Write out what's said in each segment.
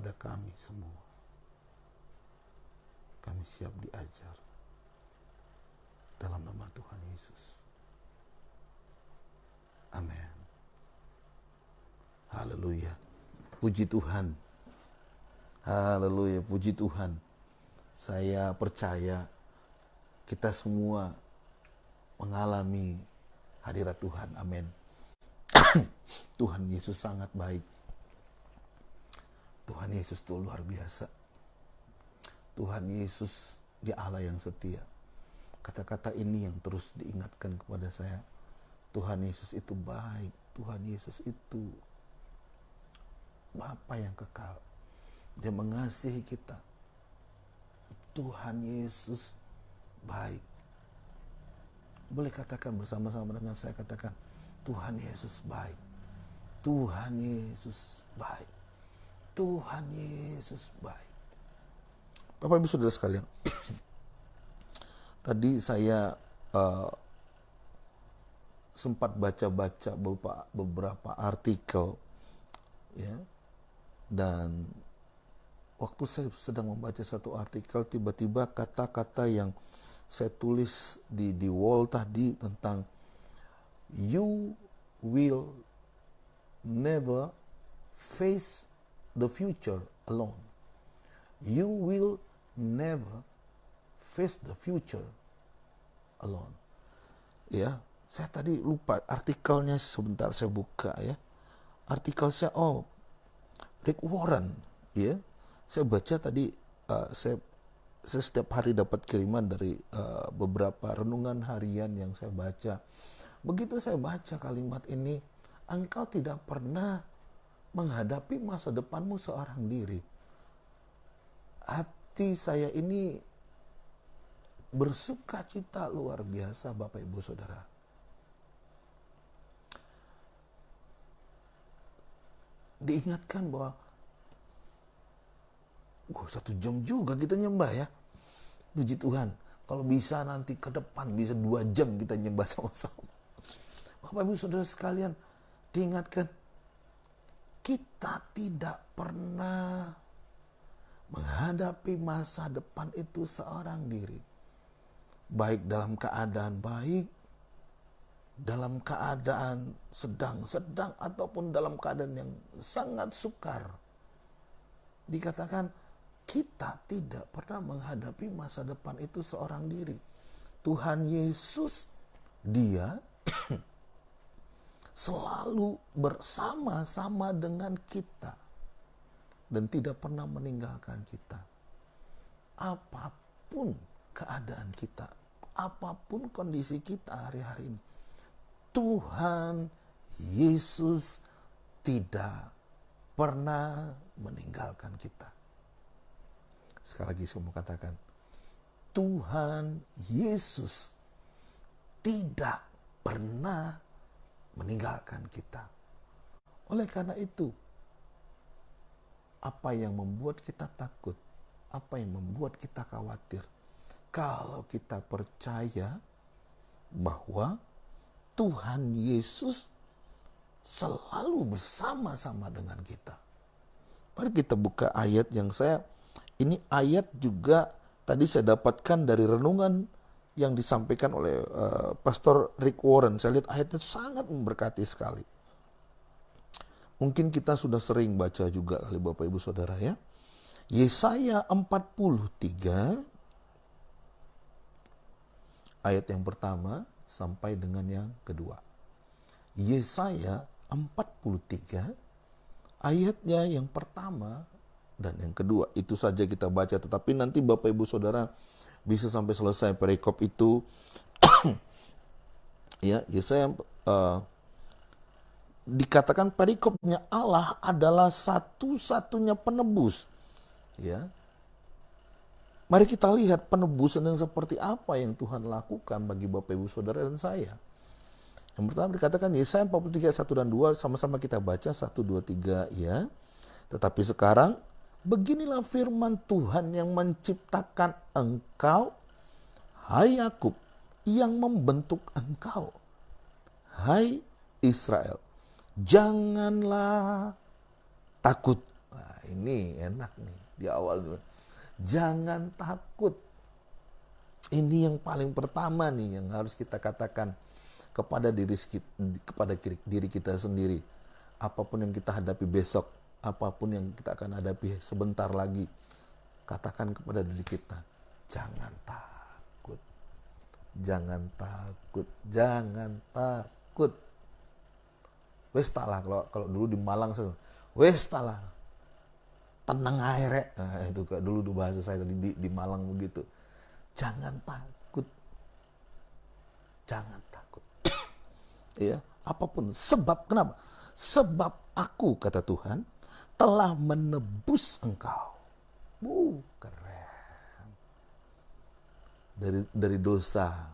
kepada kami semua. Kami siap diajar dalam nama Tuhan Yesus. Amin. Haleluya. Puji Tuhan. Haleluya, puji Tuhan. Saya percaya kita semua mengalami hadirat Tuhan. Amin. Tuhan Yesus sangat baik. Tuhan Yesus itu luar biasa. Tuhan Yesus Dia Allah yang setia. Kata-kata ini yang terus diingatkan kepada saya. Tuhan Yesus itu baik. Tuhan Yesus itu Bapa yang kekal. Dia mengasihi kita. Tuhan Yesus baik. Boleh katakan bersama-sama dengan saya, katakan, Tuhan Yesus baik. Tuhan Yesus baik. Tuhan Yesus baik. Bapak Ibu Saudara sekalian, tadi saya sempat baca-baca beberapa artikel, ya, dan waktu saya sedang membaca satu artikel, tiba-tiba kata-kata yang saya tulis di wall tadi tentang you will never face the future alone. You will never face the future alone. Ya, saya tadi lupa artikelnya, sebentar saya buka ya. Artikel saya, Rick Warren, ya. Saya baca tadi, saya setiap hari dapat kiriman dari beberapa renungan harian yang saya baca. Begitu saya baca kalimat ini, engkau tidak pernah menghadapi masa depanmu seorang diri. Hati saya ini bersuka cita luar biasa, Bapak Ibu Saudara. Diingatkan bahwa 1 jam juga kita nyembah ya. Puji Tuhan. Kalau bisa nanti ke depan bisa 2 jam kita nyembah sama-sama. Bapak Ibu Saudara sekalian, diingatkan, kita tidak pernah menghadapi masa depan itu seorang diri. Baik dalam keadaan baik, dalam keadaan sedang ataupun dalam keadaan yang sangat sukar. Dikatakan kita tidak pernah menghadapi masa depan itu seorang diri. Tuhan Yesus, Dia selalu bersama-sama dengan kita dan tidak pernah meninggalkan kita. Apapun keadaan kita, apapun kondisi kita hari-hari ini, Tuhan Yesus tidak pernah meninggalkan kita. Sekali lagi saya mau katakan, Tuhan Yesus tidak pernah meninggalkan kita. Oleh karena itu, apa yang membuat kita takut, apa yang membuat kita khawatir, kalau kita percaya bahwa Tuhan Yesus selalu bersama-sama dengan kita. Mari kita buka ayat yang ini ayat juga tadi saya dapatkan dari renungan yang disampaikan oleh Pastor Rick Warren. Saya lihat ayatnya sangat memberkati sekali. Mungkin kita sudah sering baca juga kali Bapak Ibu Saudara ya. Yesaya 43 ayat yang pertama sampai dengan yang kedua. Yesaya 43 ayatnya yang pertama dan yang kedua. Itu saja kita baca, tetapi nanti Bapak Ibu Saudara bisa sampai selesai perikop itu. Ya, Yesaya dikatakan perikopnya Allah adalah satu-satunya penebus. Ya. Mari kita lihat penebusan yang seperti apa yang Tuhan lakukan bagi Bapak Ibu Saudara dan saya. Yang pertama dikatakan Yesaya 43 1 dan 2, sama-sama kita baca 1 2 3 ya. Tetapi sekarang beginilah firman Tuhan yang menciptakan engkau, hai Yakub, yang membentuk engkau, hai Israel. Janganlah takut. Nah, ini enak nih di awal dulu. Jangan takut. Ini yang paling pertama nih yang harus kita katakan kepada diri kita sendiri. Apapun yang kita hadapi besok, apapun yang kita akan hadapi sebentar lagi, katakan kepada diri kita, jangan takut. Jangan takut, jangan takut. Wes talah kalau dulu di Malang wes talah. Tenang air. Nah, itu dulu bahasa saya tadi di Malang begitu. Jangan takut. Jangan takut. Ya, apapun sebab kenapa? Sebab aku kata Tuhan telah menebus engkau. Keren. Dari dosa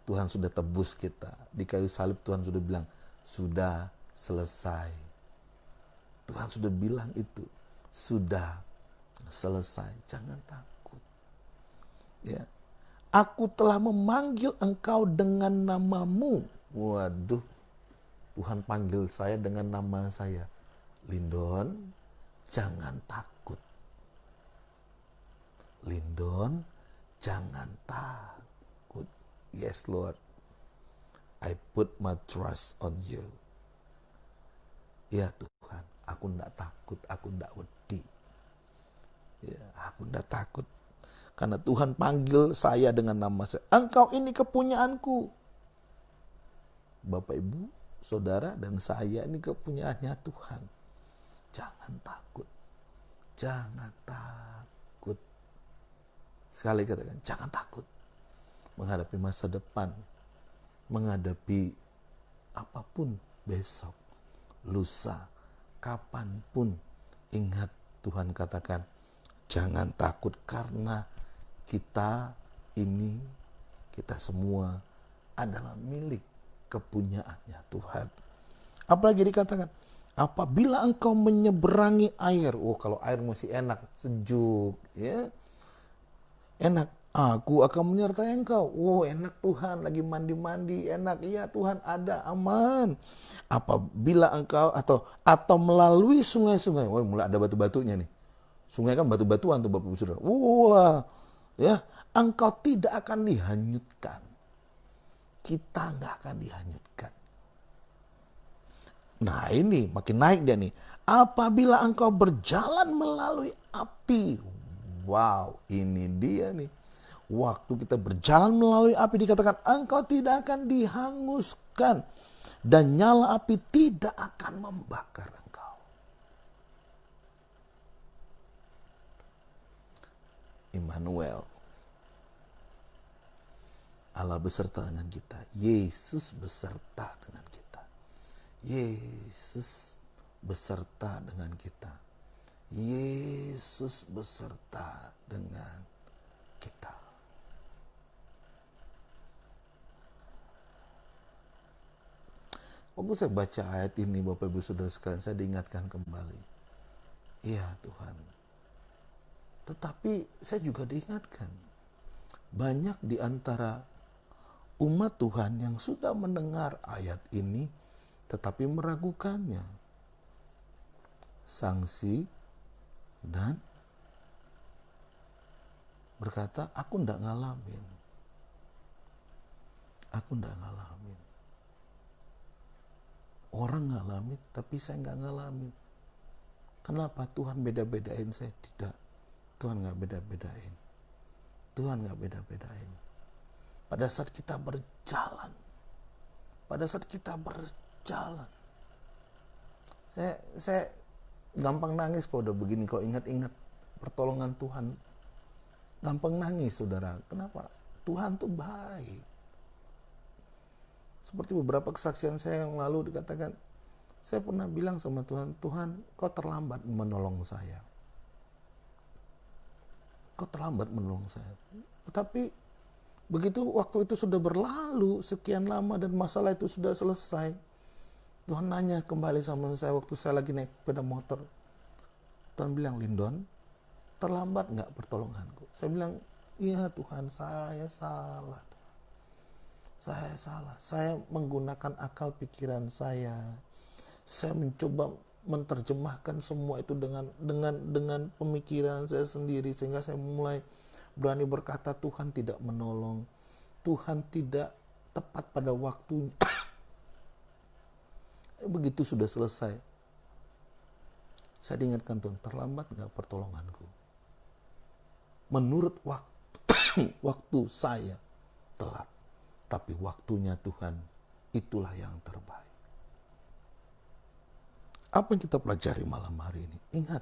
Tuhan sudah tebus kita. Di kayu salib Tuhan sudah bilang, sudah selesai. Tuhan sudah bilang itu, sudah selesai. Jangan takut. Ya. Aku telah memanggil engkau dengan namamu. Waduh, Tuhan panggil saya dengan nama saya. Lindon, jangan takut. Lindon, jangan takut. Yes, Lord. I put my trust on you. Ya Tuhan, aku tidak takut, aku tidak wedi. Ya, aku tidak takut. Karena Tuhan panggil saya dengan nama saya. Engkau ini kepunyaanku. Bapak, Ibu, Saudara, dan saya ini kepunyaannya Tuhan. Jangan takut. Jangan takut. Sekali katakan, jangan takut. Menghadapi masa depan. Menghadapi apapun besok. Lusa. Kapanpun. Ingat Tuhan katakan, jangan takut karena kita semua adalah milik kepunyaannya Tuhan. Apalagi dikatakan, apabila engkau menyeberangi air. Kalau air masih enak, sejuk, ya. Enak. Aku akan menyertai engkau. Enak Tuhan, lagi mandi-mandi, enak. Iya Tuhan ada, aman. Apabila engkau atau melalui sungai-sungai. Mulai ada batu-batunya nih. Sungai kan batu-batuan tuh Bapak Ibu Saudara. Ya, engkau tidak akan dihanyutkan. Kita nggak akan dihanyutkan. Nah ini makin naik dia nih. Apabila engkau berjalan melalui api. Wow, ini dia nih. Waktu kita berjalan melalui api dikatakan engkau tidak akan dihanguskan. Dan nyala api tidak akan membakar engkau. Immanuel. Allah beserta dengan kita. Yesus beserta dengan kita. Yesus beserta dengan kita. Yesus beserta dengan kita. Waktu saya baca ayat ini Bapak Ibu Saudara sekalian, saya diingatkan kembali. Iya Tuhan. Tetapi saya juga diingatkan, banyak di antara umat Tuhan yang sudah mendengar ayat ini tetapi meragukannya. Sangsi dan berkata, aku tidak ngalamin. Aku tidak ngalamin. Orang ngalamin tapi saya nggak ngalamin. Kenapa Tuhan beda-bedain saya? Tidak. Tuhan nggak beda-bedain. Tuhan nggak beda-bedain. Pada saat kita berjalan, saya gampang nangis kalau udah begini, kalau ingat-ingat pertolongan Tuhan, gampang nangis saudara. Kenapa? Tuhan tuh baik. Seperti beberapa kesaksian saya yang lalu dikatakan, saya pernah bilang sama Tuhan, Tuhan kau terlambat menolong saya. Kau terlambat menolong saya. Tetapi begitu waktu itu sudah berlalu sekian lama dan masalah itu sudah selesai, Tuhan nanya kembali sama saya waktu saya lagi naik sepeda motor. Tuhan bilang, Lindon, terlambat nggak pertolonganku? Saya bilang, iya Tuhan, saya salah. Saya salah. Saya menggunakan akal pikiran saya. Saya mencoba menerjemahkan semua itu dengan pemikiran saya sendiri, sehingga saya mulai berani berkata Tuhan tidak menolong, Tuhan tidak tepat pada waktunya. Begitu sudah selesai, saya diingatkan Tuhan, terlambat nggak pertolonganku? Menurut waktu saya telat, tapi waktunya Tuhan itulah yang terbaik. Apa yang kita pelajari malam hari ini? Ingat,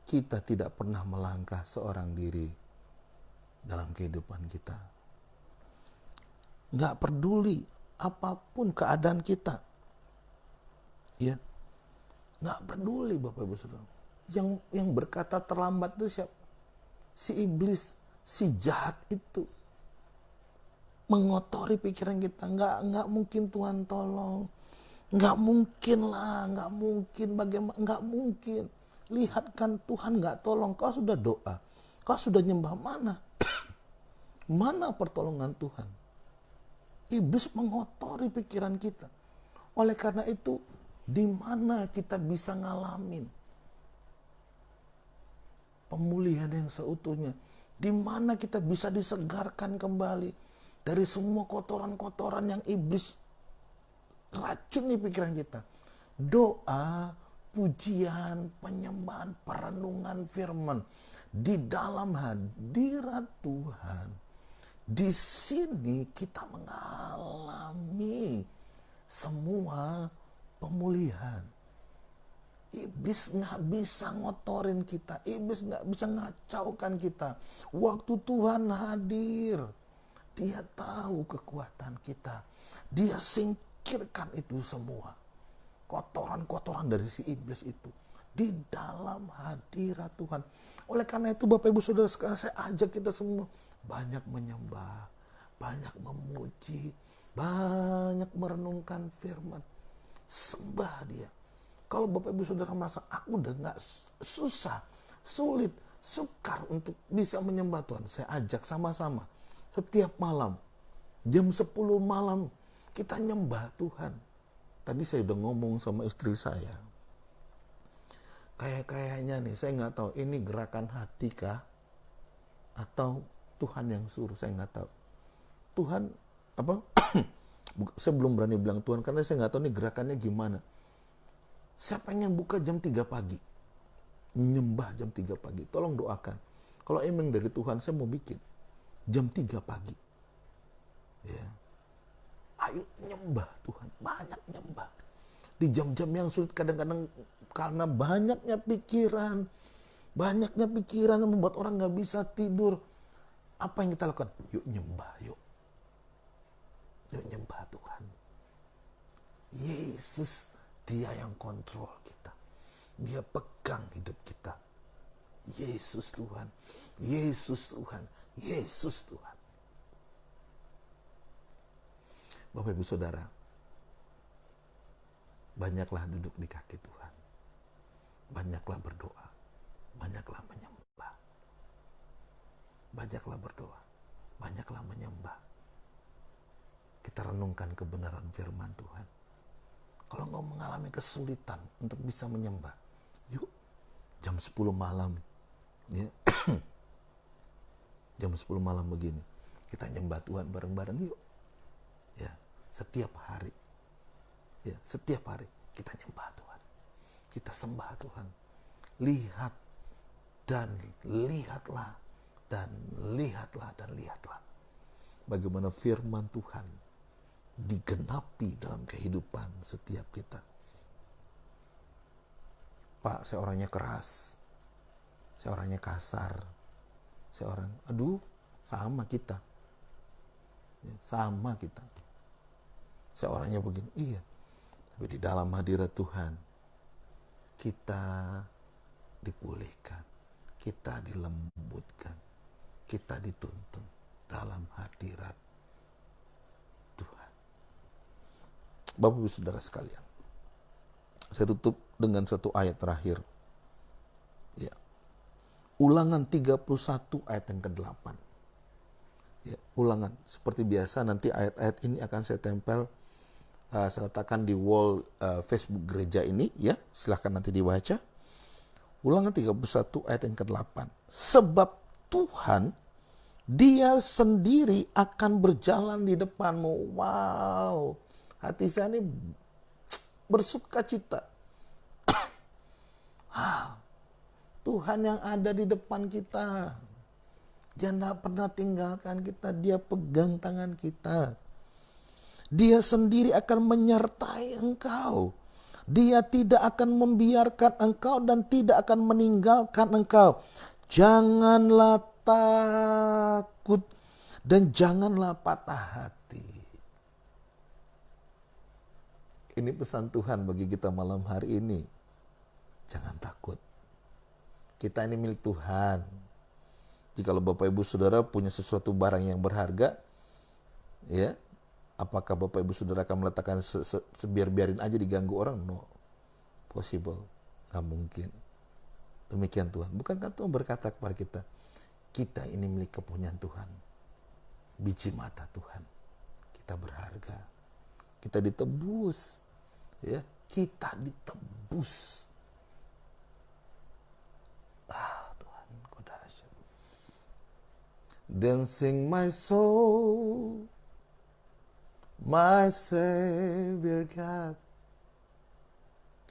kita tidak pernah melangkah seorang diri dalam kehidupan kita. Nggak peduli apapun keadaan kita. Ya, nggak peduli Bapak Ibu Saudara. Yang berkata terlambat itu siapa? Si iblis, si jahat itu. Mengotori pikiran kita. Nggak mungkin Tuhan tolong. Nggak mungkin lah, nggak mungkin, bagaimana, nggak mungkin. Lihat kan Tuhan nggak tolong, kau sudah doa, kau sudah nyembah, mana? Mana pertolongan Tuhan? Iblis mengotori pikiran kita. Oleh karena itu, di mana kita bisa ngalamin pemulihan yang seutuhnya? Di mana kita bisa disegarkan kembali dari semua kotoran-kotoran yang iblis racun di pikiran kita? Doa, pujian, penyembahan, perenungan firman di dalam hadirat Tuhan. Di sini kita mengalami semua pemulihan. Iblis nggak bisa ngotorin kita, iblis nggak bisa ngacaukan kita. Waktu Tuhan hadir, Dia tahu kekuatan kita, Dia singkirkan itu semua. Kotoran-kotoran dari si iblis itu di dalam hadirat Tuhan. Oleh karena itu Bapak Ibu Saudara sekalian, saya ajak kita semua banyak menyembah, banyak memuji, banyak merenungkan firman. Sembah Dia. Kalau Bapak Ibu Saudara merasa aku udah gak susah, sulit, sukar untuk bisa menyembah Tuhan, saya ajak sama-sama setiap malam jam 10 malam kita nyembah Tuhan. Tadi saya udah ngomong sama istri saya, kayaknya nih, saya nggak tahu ini gerakan hati kah atau Tuhan yang suruh, saya nggak tahu. Tuhan apa? Saya belum berani bilang Tuhan karena saya nggak tahu nih gerakannya gimana. Saya pengen buka jam 3 pagi, nyembah jam 3 pagi. Tolong doakan. Kalau emang dari Tuhan, saya mau bikin jam 3 pagi. Ya. Ayo nyembah Tuhan, banyak nyembah. Di jam-jam yang sulit kadang-kadang karena banyaknya pikiran yang membuat orang gak bisa tidur. Apa yang kita lakukan? Yuk nyembah, yuk nyembah Tuhan. Yesus, Dia yang kontrol kita. Dia pegang hidup kita. Yesus Tuhan, Yesus Tuhan, Yesus Tuhan. Bapak Ibu Saudara, banyaklah duduk di kaki Tuhan. Banyaklah berdoa, banyaklah menyembah. Banyaklah berdoa, banyaklah menyembah. Kita renungkan kebenaran firman Tuhan. Kalau engkau mengalami kesulitan untuk bisa menyembah, yuk jam 10 malam, ya. Jam 10 malam begini, kita nyembah Tuhan bareng-bareng, yuk. Ya, setiap hari. Ya, setiap hari kita nyembah Tuhan. Kita sembah Tuhan. Lihat dan lihatlah dan lihatlah dan lihatlah bagaimana firman Tuhan digenapi dalam kehidupan setiap kita. Pak, saya orangnya keras, saya orangnya kasar, sama kita. Sama kita. Saya orangnya begini, iya. Tapi di dalam hadirat Tuhan, kita dipulihkan, kita dilembutkan, kita dituntun dalam hadirat Tuhan. Bapak Ibu Saudara sekalian, saya tutup dengan satu ayat terakhir. Ya. Ulangan 31 ayat yang ke-8. Ya, Ulangan. Seperti biasa nanti ayat-ayat ini akan saya tempel saya letakkan di wall Facebook gereja ini, ya, silahkan nanti dibaca. Ulangan 31 ayat yang ke-8. Sebab Tuhan, Dia sendiri akan berjalan di depanmu. Wow, hati saya ini bersuka cita. Tuhan yang ada di depan kita. Dia tidak pernah tinggalkan kita. Dia pegang tangan kita. Dia sendiri akan menyertai engkau. Dia tidak akan membiarkan engkau dan tidak akan meninggalkan engkau. Janganlah takut dan janganlah patah hati. Ini pesan Tuhan bagi kita malam hari ini. Jangan takut. Kita ini milik Tuhan. Jikalau Bapak Ibu Saudara punya sesuatu barang yang berharga, ya, apakah Bapak Ibu Saudara akan meletakkan sebiar-biarin aja diganggu orang? No, possible, nggak mungkin. Demikian Tuhan. Bukankah Tuhan berkata kepada kita, kita ini milik kepunyaan Tuhan, biji mata Tuhan, kita berharga, kita ditebus, ya, kita ditebus. Tuhan, kau dahsyat. Then sing my soul, my Savior God,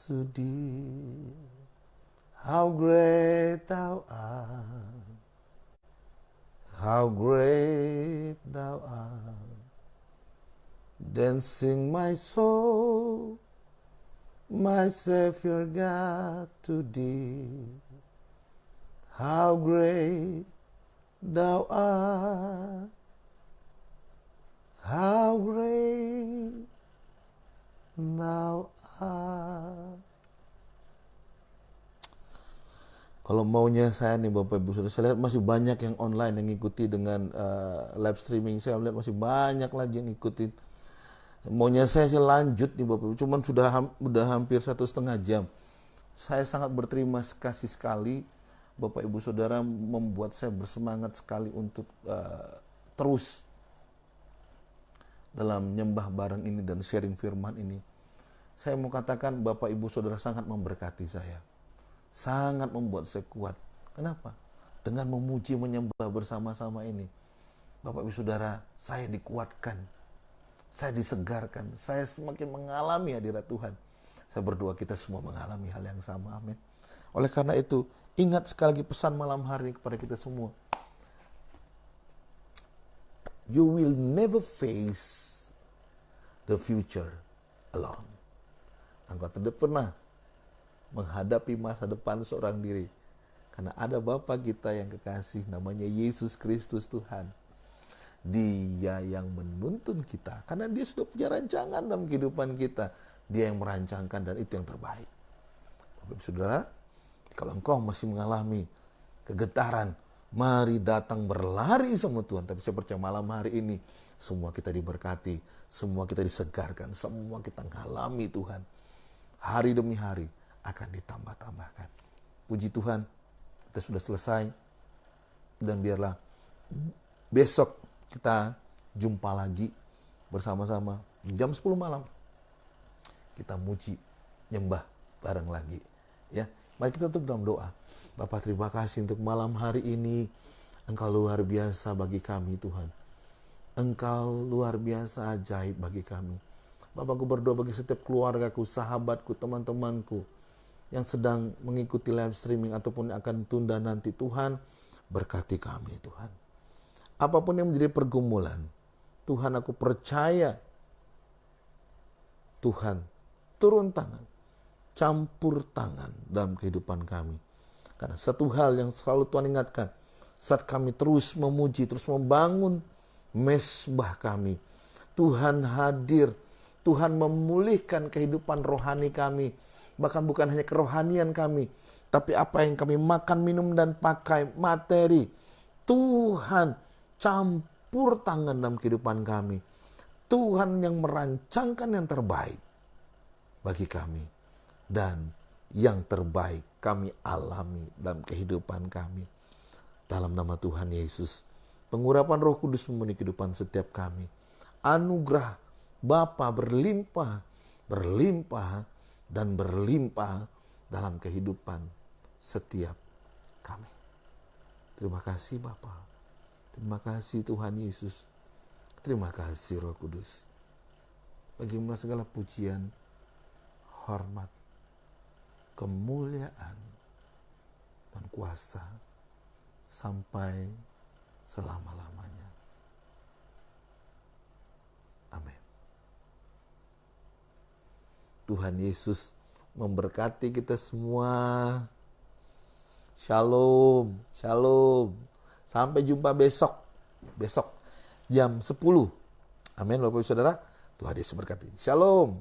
to Thee, how great Thou art, how great Thou art. Then sing my soul, my Savior God, to Thee, how great Thou art, how great Thou art. Kalau maunya saya nih Bapak Ibu Saudara, saya lihat masih banyak yang online yang ngikuti dengan live streaming. Saya lihat masih banyak lagi yang ngikutin. Maunya saya sih lanjut nih Bapak Ibu, cuman sudah hampir 1,5 jam. Saya sangat berterima kasih sekali Bapak Ibu Saudara, membuat saya bersemangat sekali untuk terus dalam nyembah bareng ini dan sharing firman ini. Saya mau katakan Bapak Ibu Saudara sangat memberkati saya. Sangat membuat saya kuat. Kenapa? Dengan memuji menyembah bersama-sama ini, Bapak Ibu Saudara, saya dikuatkan, saya disegarkan, saya semakin mengalami hadirat Tuhan. Saya berdoa kita semua mengalami hal yang sama, amin. Oleh karena itu, ingat sekali lagi pesan malam hari ini kepada kita semua. You will never face the future alone. Engkau tidak pernah menghadapi masa depan seorang diri. Karena ada Bapa kita yang kekasih, namanya Yesus Kristus Tuhan. Dia yang menuntun kita. Karena Dia sudah punya rancangan dalam kehidupan kita. Dia yang merancangkan dan itu yang terbaik. Bapak Ibu Saudara, kalau engkau masih mengalami kegetaran, mari datang berlari sama Tuhan. Tapi saya percaya malam hari ini, semua kita diberkati, semua kita disegarkan, semua kita mengalami Tuhan. Hari demi hari akan ditambah-tambahkan. Puji Tuhan, kita sudah selesai. Dan biarlah besok kita jumpa lagi bersama-sama jam 10 malam. Kita muji, nyembah bareng lagi. Ya, mari kita tutup dalam doa. Bapa, terima kasih untuk malam hari ini. Engkau luar biasa bagi kami Tuhan. Engkau luar biasa ajaib bagi kami. Bapak, aku berdoa bagi setiap keluargaku, sahabatku, teman-temanku yang sedang mengikuti live streaming ataupun akan tunda nanti. Tuhan, berkati kami Tuhan. Apapun yang menjadi pergumulan, Tuhan, aku percaya Tuhan turun tangan, campur tangan dalam kehidupan kami. Karena satu hal yang selalu Tuhan ingatkan, saat kami terus memuji, terus membangun mesbah kami, Tuhan hadir, Tuhan memulihkan kehidupan rohani kami. Bahkan bukan hanya kerohanian kami, tapi apa yang kami makan, minum, dan pakai, materi, Tuhan campur tangan dalam kehidupan kami. Tuhan yang merancangkan yang terbaik bagi kami. Dan yang terbaik kami alami dalam kehidupan kami. Dalam nama Tuhan Yesus, pengurapan Roh Kudus memenuhi kehidupan setiap kami. Anugerah Bapa berlimpah, berlimpah, dan berlimpah dalam kehidupan setiap kami. Terima kasih Bapa. Terima kasih Tuhan Yesus. Terima kasih Roh Kudus. Bagimu segala pujian, hormat, kemuliaan, dan kuasa sampai selama-lamanya. Amin. Tuhan Yesus memberkati kita semua. Shalom, shalom. Sampai jumpa besok jam 10. Amin Bapak Ibu Saudara. Tuhan Yesus berkati. Shalom.